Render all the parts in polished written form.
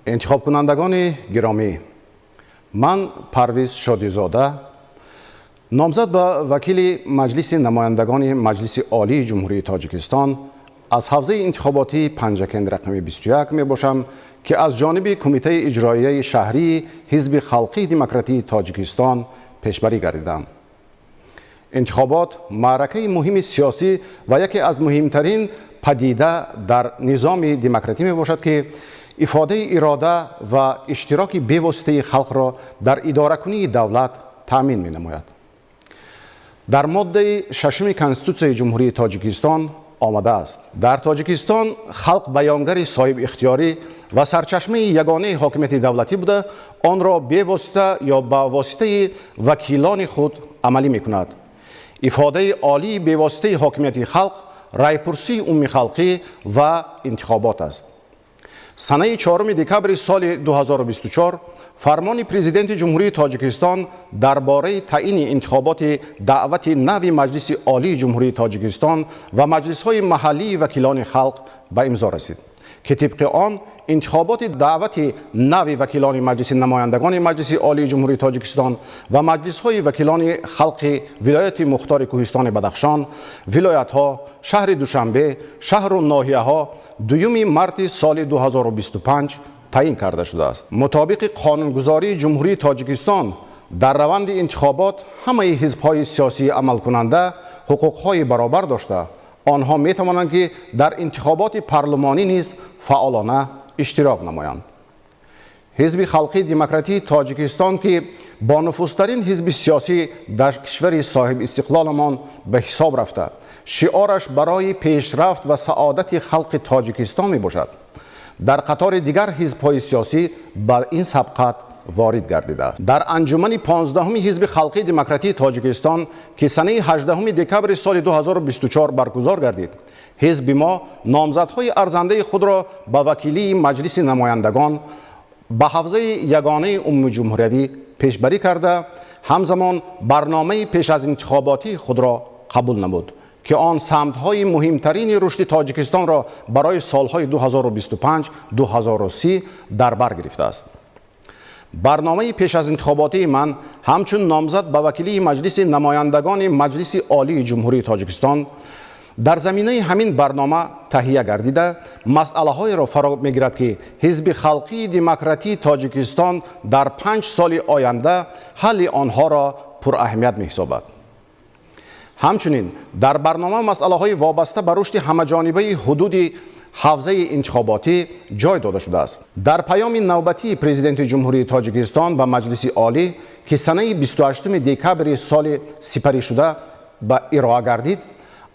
انتخاب کنندگان گرامی، من پرویز شادیزاده نامزد به وکیل مجلس نمایندگان مجلس عالی جمهوری تاجیکستان از حوزه انتخاباتی پنجکند رقم 21 می باشم که از جانب کمیته اجرایی شهری حزب خلقی دموکراتی تاجیکستان پیشبری گردیدم. انتخابات معرکه مهم سیاسی و یکی از مهمترین پدیده در نظام دموکراتی می باشد که افاده اراده و اشتراک بی‌واسطه خلق را در اداره کنی دولت تأمین می نماید. در ماده 6 کنستیتوسیون جمهوری تاجیکستان آمده است: در تاجیکستان خلق بیانگر صاحب اختیاری و سرچشمه یگانه حاکمیت دولتی بوده، آن را بی‌واسطه یا با واسطه وکیلان خود عملی می کند. افاده عالی بی‌واسطه حاکمیت خلق رایپرسی عمومی خلقی و انتخابات است. سنه 4 دکبر سال 2024 فرمان پرزیدنت جمهوری تاجیکستان درباره تعیین انتخابات دعوت نو مجلس عالی جمهوری تاجیکستان و مجلس‌های محلی وکیلان خلق به امضا رسید که طبق آن انتخابات دعوت نو وکیلان مجلس نمایندگان مجلس عالی جمهوری تاجیکستان و مجلس‌های وکیلان خلق ولایت مختار کوهستان بدخشان، ولایت‌ها، شهر دوشنبه، شهر و ناحیه‌ها 2 مارس سال 2025 تعیین کرده شده است. مطابق قانونگذاری جمهوری تاجیکستان در روند انتخابات همه حزب‌های سیاسی عمل کننده حقوق‌های برابر داشته، آنها می توانند که در انتخابات پارلمانی نیز فعالانه اشتراک نمایند. حزب خلقی دموکراتی تاجیکستان که با نفوذترین حزب سیاسی در کشور صاحب استقلالمان به حساب رفته، شعارش برای پیشرفت و سعادت خلق تاجیکستان می باشد، در قطار دیگر حزب‌های سیاسی به این سبقت وارد گردیده است. در انجمن 15 حزب خلقی دموکراتی تاجیکستان که سنه 18 دکبر سال 2024 برگزار گردید، حزب ما نامزدهای ارزنده خود را به وکیلی مجلس نمایندگان به حوزه یگانه عمومی جمهوری پیشبری کرده، همزمان برنامه پیش از انتخاباتی خود را قبول نمود که آن سمت‌های مهمترین رشد تاجیکستان را برای سالهای 2025-2030 در بر گرفته است. برنامه پیش از انتخاباتی من همچون نامزد به وکیلی مجلس نمایندگان مجلس عالی جمهوری تاجیکستان در زمینه همین برنامه تهیه گردیده مسئله‌های را فرا می‌گیرد که حزب خلقی دموکراتی تاجیکستان در 5 سال آینده حل آنها را پر اهمیت می‌حسابد. همچنین در برنامه مسئله‌های وابسته به رشد همه‌جانبه حدود حوزه انتخاباتی جای داده شده است. در پیام نوبتی پرزیدنت جمهوری تاجیکستان به مجلس عالی که سنه 28 دکبر سال سپری شده به ارائه گردید،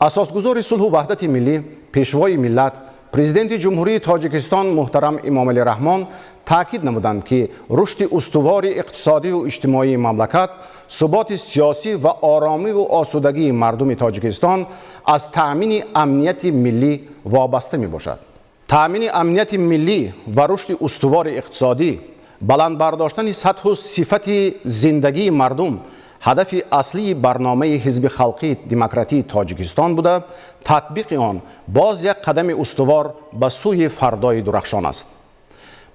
اساسگزار صلح و وحدت ملی، پیشوای ملت، پرزیدنت جمهوری تاجیکستان محترم امام علی رحمان تاکید نمودند که رشد استوار اقتصادی و اجتماعی مملکت، ثبات سیاسی و آرامی و آسودگی مردم تاجیکستان از تأمین امنیت ملی وابسته می باشد. تأمین امنیت ملی و رشد استوار اقتصادی، بلند برداشتن سطح و صفت زندگی مردم هدف اصلی برنامه حزب خلقی دموکراتی تاجیکستان بوده، تطبیق آن باز یک قدم استوار به سوی فردای درخشان است.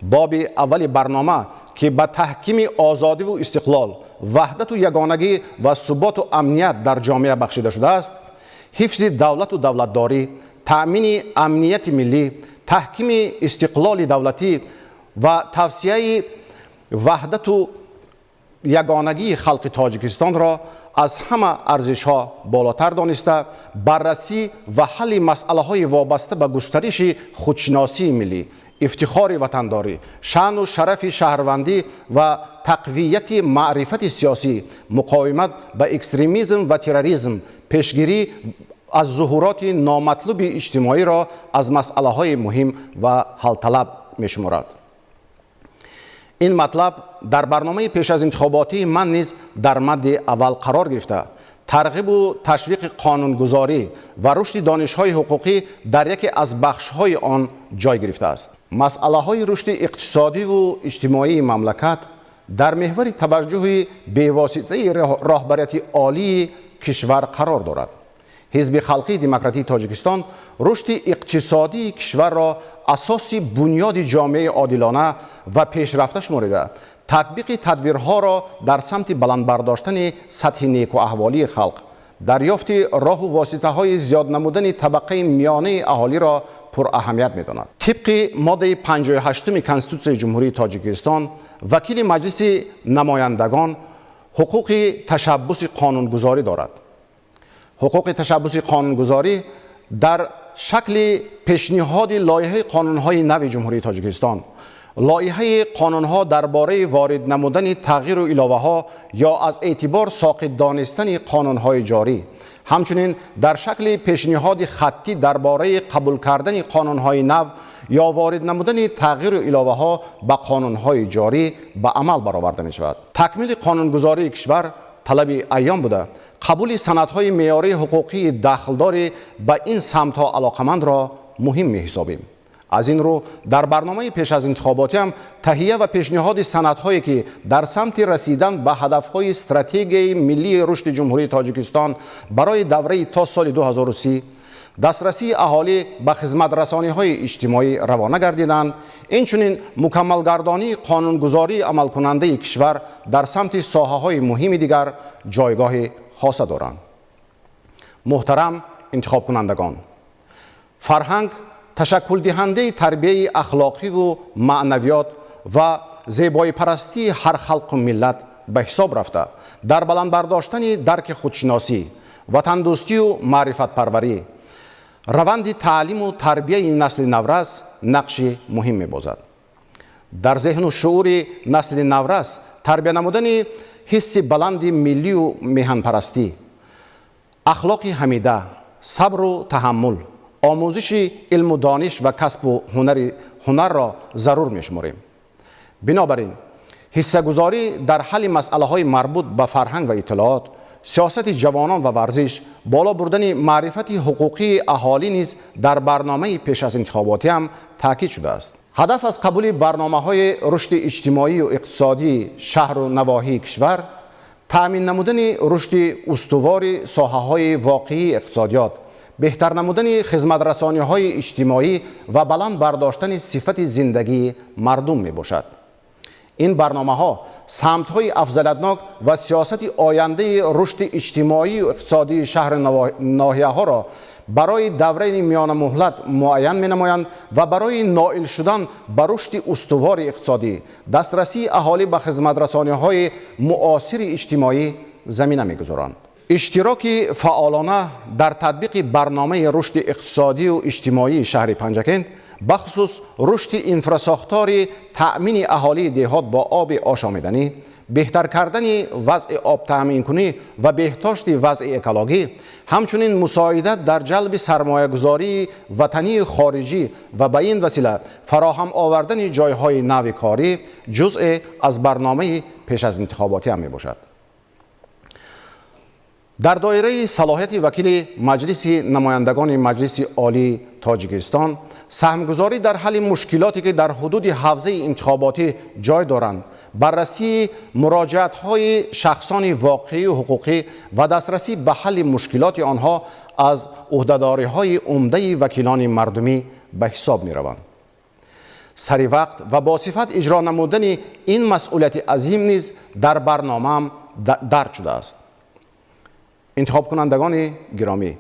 باب اول برنامه که به تحکیم آزادی و استقلال، وحدت و یگانگی و ثبات و امنیت در جامعه بخشیده شده است، حفظ دولت و دولتداری، تأمین امنیت ملی، تحکیم استقلال دولتی و توسعه وحدت و یگانگی خلق تاجیکستان را از همه ارزش‌ها بالاتر دانسته، بررسی و حل مسئله‌های وابسته به گسترش خودشناسی ملی، افتخار وطنداری، شأن و شرف شهروندی و تقویت معرفت سیاسی، مقاومت به اکستریمیسم و تروریسم، پیشگیری از ظهورات نامطلوب اجتماعی را از مسئله‌های مهم و حل طلب می‌شمارد. این مطلب در برنامه پیش از انتخاباتی من نیز در مد اول قرار گرفته، ترغیب و تشویق قانونگذاری و رشد دانش‌های حقوقی در یکی از بخش‌های آن جای گرفته است. مسئله‌های رشد اقتصادی و اجتماعی مملکت در محور توجه بی‌واسطه راهبریت عالی کشور قرار دارد. حزب خلقی دموکراتی تاجیکستان رشد اقتصادی کشور را اساس بنیاد جامعه عادلانه و پیشرفته شمرده، تطبیق تدبیرها را در سمت بلند برداشتن سطح نیک و احوالی خلق، دریافت راه و واسطه های زیاد نمودن طبقه میانه اهالی را پر اهمیت می داند. طبق ماده 58 کنستیتوسیون جمهوری تاجیکستان، وکیل مجلس نمایندگان حقوق تشبث قانونگذاری دارد. حقوق تشبث قانونگذاری در شکل پیشنهاد لایحه قانون‌های نو جمهوری تاجیکستان، لایحه قانون‌ها درباره وارد نمودن تغییر و علاوه‌ها یا از اعتبار ساقط دانستن قانون‌های جاری، همچنین در شکل پیشنهاد خطی درباره قبول کردن قانون‌های نو یا وارد نمودن تغییر و علاوه‌ها به قانون‌های جاری به عمل برآورده می‌شود. تکمیل قانونگذاری کشور طلب ایام بوده. قبول سندهای معیاری حقوقی دخلدار به این سمت‌ها علاقمند را مهم می‌حسابیم. از این رو در برنامه پیش از انتخاباتی هم تهیه و پیشنهاد سندهایی که در سمت رسیدن به هدفهای استراتژی ملی رشد جمهوری تاجیکستان برای دوره تا سال 2030 دسترسی اهالی به خدمت رسانی‌های اجتماعی روانه گردیدند، اینچنین مکمل گردانی قانونگذاری عمل کننده کشور در سمت ساحه‌های مهم دیگر جایگاه خاص دارند. محترم انتخاب کنندگان، فرهنگ تشکل دهنده تربیت اخلاقی و معنویات و زیبایی پرستی هر خلق و ملت به حساب رفته، در بلند برداشتن درک خودشناسی، وطن دوستی و معرفت پروری، روند تعلیم و تربیت نسل نورس نقش مهم می‌بازد. در ذهن و شعور نسل نورس تربیت نمودن حس بلند ملی و میهن پرستی، اخلاق حمیده، صبر و تحمل، آموزش علم و دانش و کسب و هنر را ضرور می‌شماریم. بنابراین حصه‌گذاری در حل مسئله‌های مربوط به فرهنگ و اطلاعات، سیاست جوانان و ورزش، بالا بردن معرفت حقوقی اهالی نیز در برنامه پیش از انتخاباتی هم تاکید شده است. هدف از قبول برنامه‌های رشد اجتماعی و اقتصادی شهر و نواحی کشور، تأمین نمودن رشد استوار ساحه‌های واقعی اقتصادیات، بهتر نمودن خدمت رسانی‌های اجتماعی و بلند برداشتن صفت زندگی مردم می باشد. این برنامه‌ها سمت‌های افضلیت‌ناک و سیاست آینده رشد اجتماعی و اقتصادی شهر ناحیه‌ها را برای دوره میان مهلت معین می‌نمایند و برای نائل شدن به رشد استوار اقتصادی، دسترسی اهالی به خدمت رسانی‌های معاصر اجتماعی زمینه می‌گذارند. اشتراک فعالانه در تطبیق برنامه رشد اقتصادی و اجتماعی شهر پنجکند، بخصوص رشد انفراساختار تأمین اهالی دهات با آب آشامیدنی، بهتر کردن وضع آب تأمین کنی و بهداشت وضع اکولوژی، همچنین مساعدت در جلب سرمایه گذاری وطنی خارجی و به این وسیله فراهم آوردن جایهای نو کاری جزء از برنامه پیش از انتخاباتی هم می باشد. در دایره صلاحیت وکیل مجلس نمایندگان مجلس عالی تاجیکستان، سهمگذاری در حل مشکلاتی که در حدود حوزه انتخاباتی جای دارند، بررسی مراجعت‌های شخصان واقعی و حقوقی و دسترسی به حل مشکلات آنها از عهدهداری‌های عمده وکیلان مردمی به حساب می‌روند. سری وقت و با صفت اجرا نمودن این مسئولیت عظیم نیز در برنامه درج شده است. انتخاب کنندگان گرامی،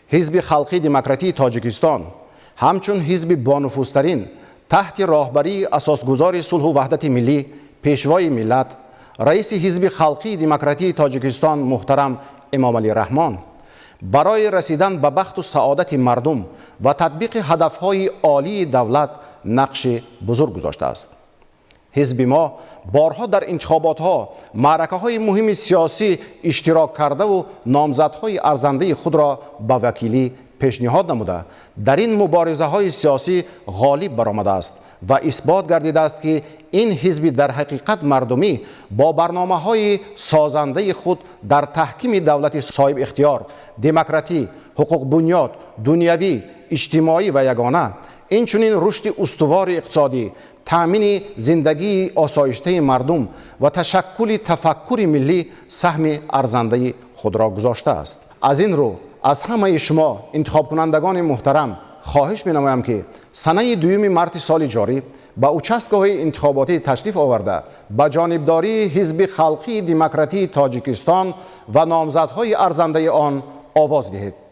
حزب خلقی دموکراتی تاجیکستان همچون حزب بانفوذترین تحت راهبری اساسگذار صلح و وحدت ملی، پیشوای ملت، رئیس حزب خلقی دموکراتی تاجیکستان محترم امام علی رحمان، برای رسیدن به بخت و سعادت مردم و تطبیق هدفهای عالی دولت نقش بزرگ گذاشته است. حزب ما بارها در انتخابات‌ها، معرکه‌های مهم سیاسی اشتراک کرده و نامزدهای ارزنده خود را به وکیلی پیشنهاد نموده، در این مبارزه‌های سیاسی غالب برآمده است و اثبات گردیده است که این حزب در حقیقت مردمی با برنامه‌های سازنده خود در تحکیم دولت صاحب اختیار، دموکراتی، حقوق بنیاد، دنیوی، اجتماعی و یگانه، اینچنین رشد استوار اقتصادی، تأمین زندگی آسایشته مردم و تشکل تفکر ملی سهم ارزنده خود را گذاشته است. از این رو از همه شما انتخاب کنندگان محترم خواهش می نمایم که سنه 2 مارس سال جاری به اچسگاه انتخاباتی تشریف آورده به جانبداری حزب خلقی دموکراتی تاجیکستان و نامزدهای ارزنده آن آواز دهید.